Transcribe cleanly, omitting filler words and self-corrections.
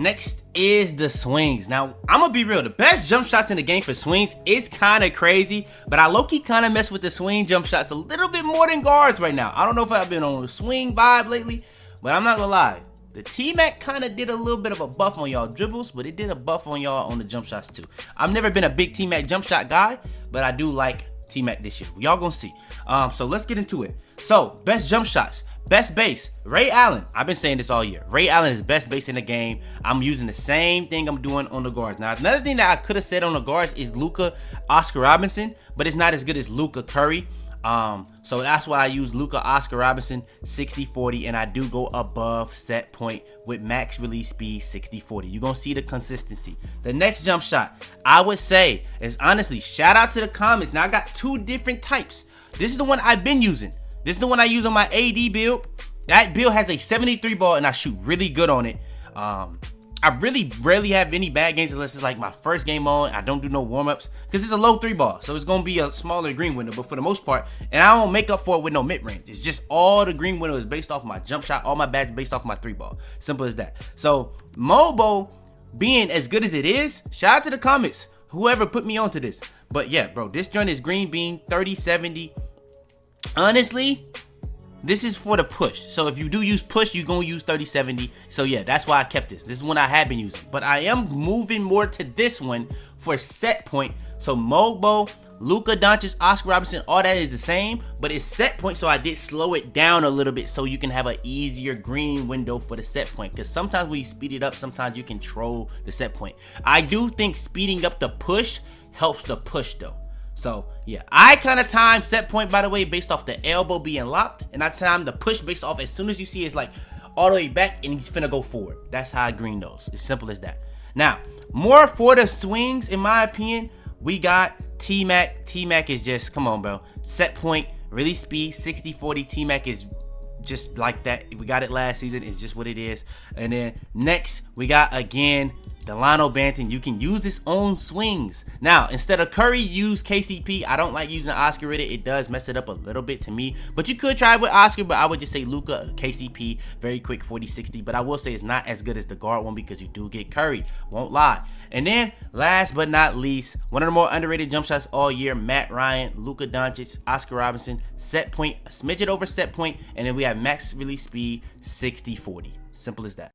Next is the swings. Now, I'm gonna be real. The best jump shots in the game for swings is kind of crazy, but I low-key kind of mess with the swing jump shots a little bit more than guards right now. I don't know if I've been on a swing vibe lately, but I'm not gonna lie. The T-Mac kind of did a little bit of a buff on y'all dribbles, but it did a buff on y'all on the jump shots too. I've never been a big T-Mac jump shot guy, but I do like T-Mac this year. Y'all gonna see. So let's get into it. So, best jump shots. Best base, Ray Allen. I've been saying this all year. Ray Allen is best base in the game. I'm using the same thing I'm doing on the guards. Now, another thing that I could have said on the guards is Luka Oscar Robinson, but it's not as good as Luka Curry. So that's why I use Luka Oscar Robinson 60-40, and I do go above set point with max release speed 60-40. You're gonna see the consistency. The next jump shot, I would say, is honestly, shout out to the comments. Now I got two different types. This is the one I've been using. This is the one I use on my AD build. That build has a 73 ball and I shoot really good on it. I really rarely have any bad games unless it's like my first game on. I don't do no warm-ups because it's a low 3 ball. So it's going to be a smaller green window, but for the most part, and I don't make up for it with no mid-range. It's just all the green window is based off my jump shot. All my badges based off my 3 ball. Simple as that. So Mobo being as good as it is, shout out to the comments. Whoever put me onto this. But yeah, bro, this joint is green bean 30-70. Honestly, this is for the push. So if you do use push, you're going to use 30-70. So yeah, that's why I kept this. This is one I have been using. But I am moving more to this one for set point. So Mobo, Luka Doncic, Oscar Robinson, all that is the same. But it's set point, so I did slow it down a little bit so you can have an easier green window for the set point. Because sometimes when you speed it up, sometimes you control the set point. I do think speeding up the push helps the push though. So yeah, I kind of time set point, by the way, based off the elbow being locked, and I time the push based off as soon as you see it's like all the way back and he's finna go forward. That's how I green those. It's simple as that. Now, more for the swings, in my opinion, we got T-Mac. T-Mac is just, come on, bro. Set point, release speed, 60-40. T-Mac is just like that. We got it last season. It's just what it is. And then next, we got, again, Delano Banton. You can use this on swings. Now, instead of Curry, use KCP. I don't like using Oscar with it. It does mess it up a little bit to me. But you could try it with Oscar, but I would just say Luka, KCP, very quick 40-60. But I will say it's not as good as the guard one because you do get Curry. Won't lie. And then, last but not least, one of the more underrated jump shots all year, Matt Ryan, Luka Doncic, Oscar Robinson, set point, a smidget over set point, and then we have max release speed 60-40. Simple as that.